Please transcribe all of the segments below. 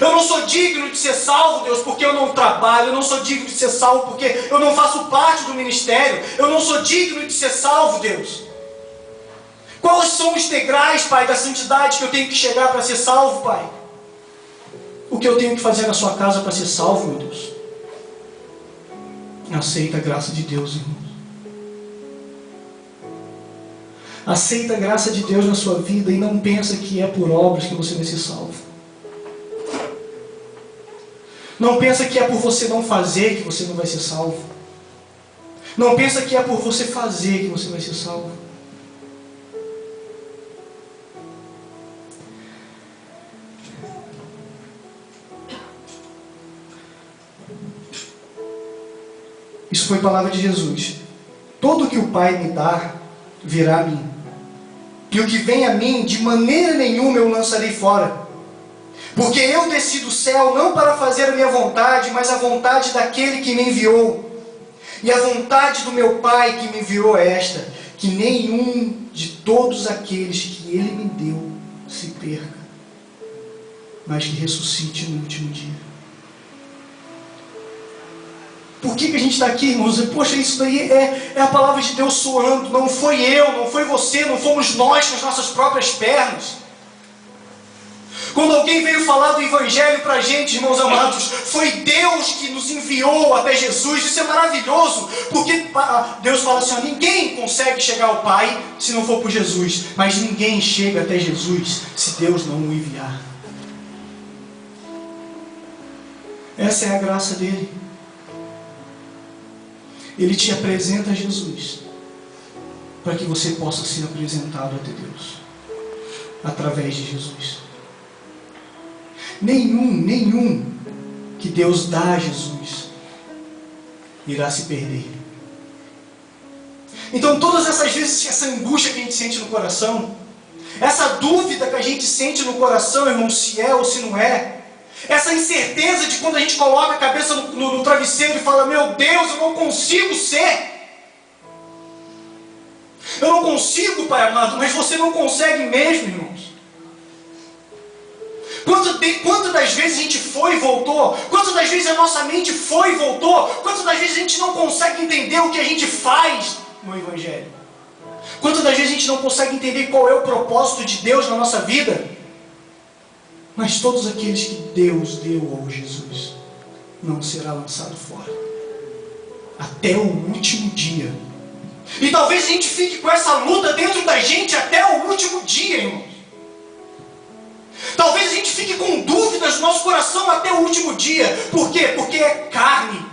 Eu não sou digno de ser salvo, Deus, porque eu não trabalho. Eu não sou digno de ser salvo porque eu não faço parte do ministério. Eu não sou digno de ser salvo, Deus. Quais são os degraus, Pai, da santidade que eu tenho que chegar para ser salvo, Pai? O que eu tenho que fazer na sua casa para ser salvo, meu Deus? Aceita a graça de Deus, irmãos. Aceita a graça de Deus na sua vida e não pensa que é por obras que você vai ser salvo. Não pensa que é por você não fazer que você não vai ser salvo. Não pensa que é por você fazer que você vai ser salvo. Isso foi palavra de Jesus. Todo o que o Pai me dá virá a mim. E o que vem a mim, de maneira nenhuma eu lançarei fora. Porque eu desci do céu não para fazer a minha vontade, mas a vontade daquele que me enviou. E a vontade do meu Pai que me enviou é esta: que nenhum de todos aqueles que Ele me deu se perca, mas que ressuscite no último dia. Por que a gente está aqui, irmãos? Poxa, isso daí é a palavra de Deus soando. Não foi eu, não foi você, não fomos nós com as nossas próprias pernas. Quando alguém veio falar do Evangelho para a gente, irmãos amados, foi Deus que nos enviou até Jesus. Isso é maravilhoso, porque Deus fala assim: ó, ninguém consegue chegar ao Pai se não for por Jesus, mas ninguém chega até Jesus se Deus não o enviar. Essa é a graça dele. Ele te apresenta a Jesus para que você possa ser apresentado até Deus através de Jesus. Nenhum que Deus dá a Jesus irá se perder. Então todas essas vezes, essa angústia que a gente sente no coração, essa dúvida que a gente sente no coração, irmão, se é ou se não é, essa incerteza de quando a gente coloca a cabeça no travesseiro e fala: meu Deus, eu não consigo ser. Eu não consigo, Pai amado, mas você não consegue mesmo, irmãos. Quantas das vezes a gente foi e voltou? Quantas das vezes a nossa mente foi e voltou? Quantas das vezes a gente não consegue entender o que a gente faz no Evangelho? Quantas das vezes a gente não consegue entender qual é o propósito de Deus na nossa vida? Mas todos aqueles que Deus deu ao Jesus não será lançado fora até o último dia. E talvez a gente fique com essa luta dentro da gente até o último dia, irmãos. Talvez a gente fique com dúvidas no nosso coração até o último dia. Por quê? Porque é carne.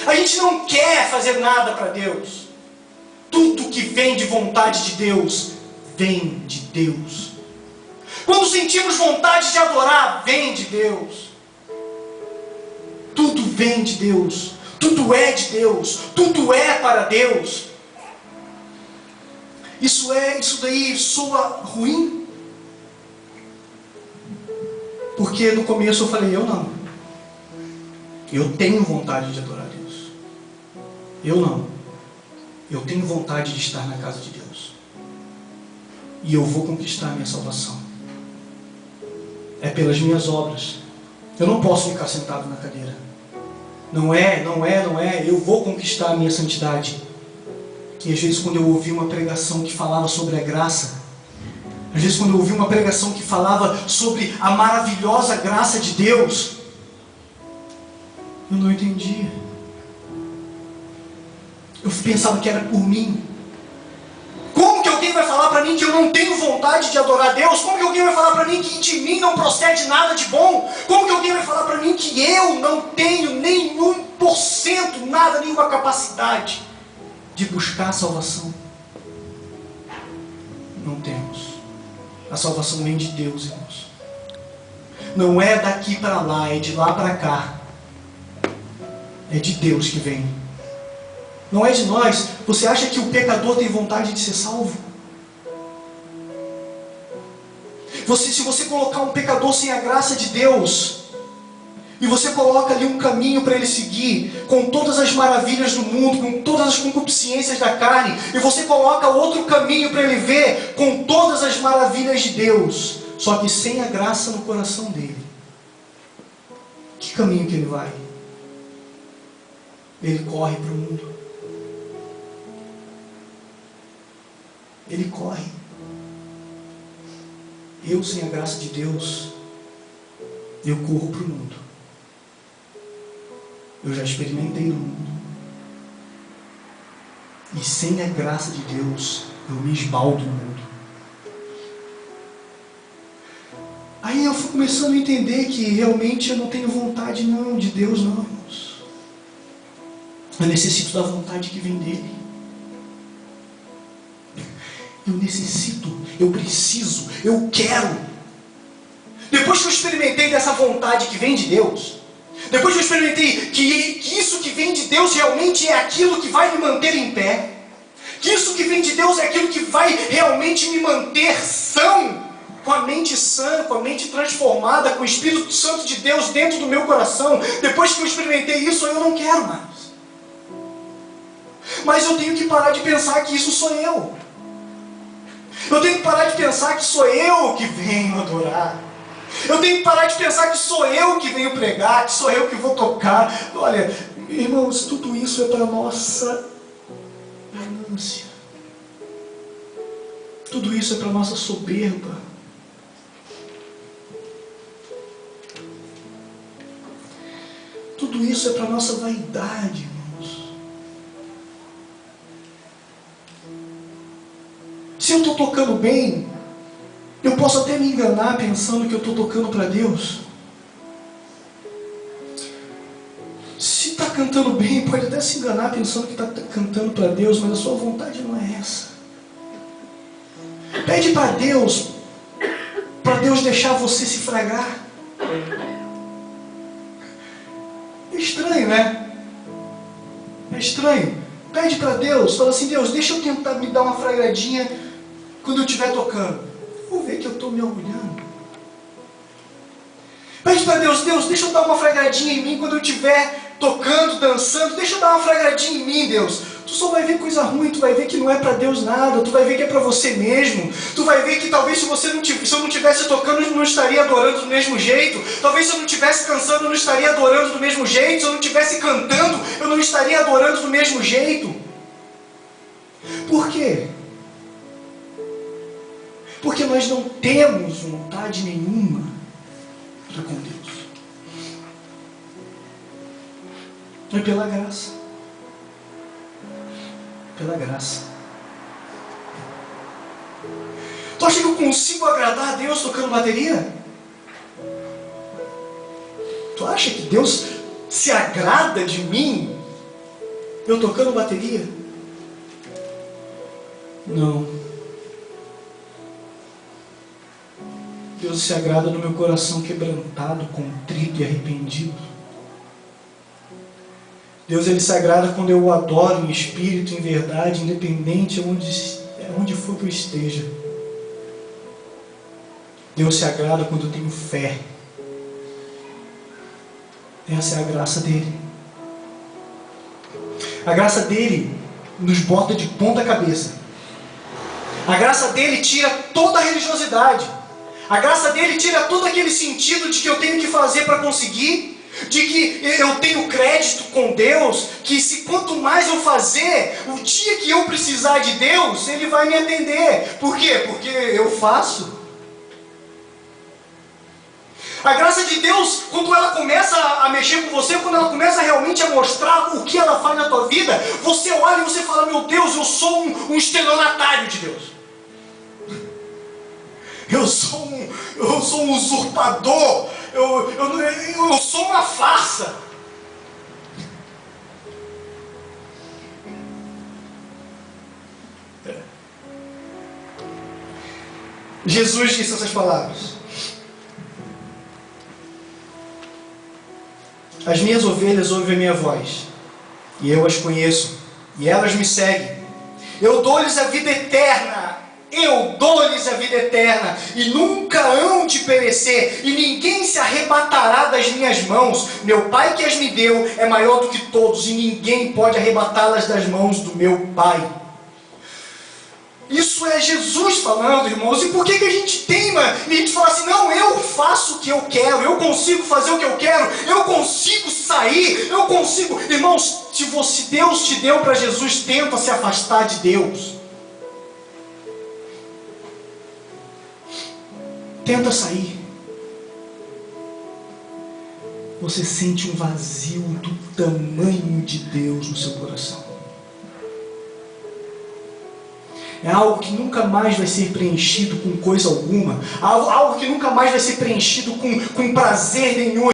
A gente não quer fazer nada para Deus. Tudo que vem de vontade de Deus, vem de Deus. Quando sentimos vontade de adorar, vem de Deus. Tudo vem de Deus. Tudo é de Deus. Tudo é para Deus. Isso daí soa ruim? Porque no começo eu falei: eu não. Eu tenho vontade de adorar Deus. Eu não. Eu tenho vontade de estar na casa de Deus. E eu vou conquistar a minha salvação. É pelas minhas obras. Eu não posso ficar sentado na cadeira. Não é. Eu vou conquistar a minha santidade. E às vezes quando eu ouvi uma pregação que falava sobre a graça, às vezes quando eu ouvi uma pregação que falava sobre a maravilhosa graça de Deus, eu não entendia. Eu pensava que era por mim. Como que alguém vai falar para mim que eu não tenho vontade de adorar Deus? Como que alguém vai falar para mim que de mim não procede nada de bom? Como que alguém vai falar para mim que eu não tenho nenhum por cento, nada, nenhuma capacidade de buscar a salvação? Não temos. A salvação vem de Deus, irmãos. Não é daqui para lá, é de lá para cá. É de Deus que vem. Não é de nós. Você acha que o pecador tem vontade de ser salvo? Se você colocar um pecador sem a graça de Deus, e você coloca ali um caminho para ele seguir, com todas as maravilhas do mundo, com todas as concupiscências da carne, e você coloca outro caminho para ele ver, com todas as maravilhas de Deus, Só que sem a graça no coração dele, que caminho que ele vai? Ele corre para o mundo. Ele corre. Eu, sem a graça de Deus, eu corro para o mundo. Eu já experimentei no mundo. E sem a graça de Deus, eu me esbaldo no mundo. Aí eu fui começando a entender que realmente eu não tenho vontade não de Deus não, irmãos. Eu necessito da vontade que vem dele. Eu necessito, eu preciso, eu quero. Depois que eu experimentei dessa vontade que vem de Deus, depois que eu experimentei que isso que vem de Deus realmente é aquilo que vai me manter em pé, que isso que vem de Deus é aquilo que vai realmente me manter são, com a mente sã, com a mente transformada, com o Espírito Santo de Deus dentro do meu coração, depois que eu experimentei isso, eu não quero mais. Mas eu tenho que parar de pensar que isso sou eu. Eu tenho que parar de pensar que sou eu que venho adorar. Eu tenho que parar de pensar que sou eu que venho pregar, que sou eu que vou tocar. Olha, irmãos, tudo isso é para a nossa ganância. Tudo isso é para a nossa soberba. Tudo isso é para a nossa vaidade, irmãos. Se eu estou tocando bem, eu posso até me enganar pensando que eu estou tocando para Deus. Se está cantando bem, pode até se enganar pensando que está cantando para Deus, mas a sua vontade não é essa. Pede para Deus deixar você se fragar. É estranho, né? É estranho. Pede para Deus, fala assim, Deus, deixa eu tentar me dar uma fragradinha quando eu estiver tocando. Vou ver que eu estou me orgulhando. Pede para Deus, deixa eu dar uma fragradinha em mim quando eu estiver tocando, dançando. Deixa eu dar uma fragradinha em mim, Deus. Tu só vai ver coisa ruim, tu vai ver que não é para Deus nada, tu vai ver que é para você mesmo. Tu vai ver que talvez se eu não estivesse tocando, eu não estaria adorando do mesmo jeito. Talvez se eu não estivesse cansando, eu não estaria adorando do mesmo jeito. Se eu não estivesse cantando, eu não estaria adorando do mesmo jeito. Por quê? Porque nós não temos vontade nenhuma para com Deus. É pela graça. Pela graça. Tu acha que eu consigo agradar a Deus tocando bateria? Tu acha que Deus se agrada de mim eu tocando bateria? Não. Deus se agrada no meu coração quebrantado, contrito e arrependido. Deus, Ele se agrada quando eu o adoro em espírito, em verdade, independente onde for que eu esteja. Deus se agrada quando eu tenho fé. Essa é a graça dEle. A graça dEle nos bota de ponta cabeça. A graça dEle tira toda a religiosidade. A graça dele tira todo aquele sentido de que eu tenho que fazer para conseguir, de que eu tenho crédito com Deus, que se quanto mais eu fazer, o dia que eu precisar de Deus, Ele vai me atender. Por quê? Porque eu faço. A graça de Deus, quando ela começa a mexer com você, quando ela começa realmente a mostrar o que ela faz na tua vida, você olha e você fala, meu Deus, eu sou um estelionatário de Deus. Eu sou um usurpador. Eu sou uma farsa. Jesus disse essas palavras. As minhas ovelhas ouvem a minha voz, e eu as conheço, e elas me seguem. Eu dou-lhes a vida eterna. Eu dou-lhes a vida eterna, e nunca hão de perecer, e ninguém se arrebatará das minhas mãos. Meu Pai que as me deu é maior do que todos, e ninguém pode arrebatá-las das mãos do meu Pai. Isso é Jesus falando, irmãos. E por que a gente teima e a gente fala assim, não, eu faço o que eu quero, eu consigo fazer o que eu quero, eu consigo sair, eu consigo... Irmãos, se Deus te deu para Jesus, tenta se afastar de Deus. Tenta sair. Você sente um vazio do tamanho de Deus no seu coração. É algo que nunca mais vai ser preenchido com coisa alguma. Algo que nunca mais vai ser preenchido com prazer nenhum.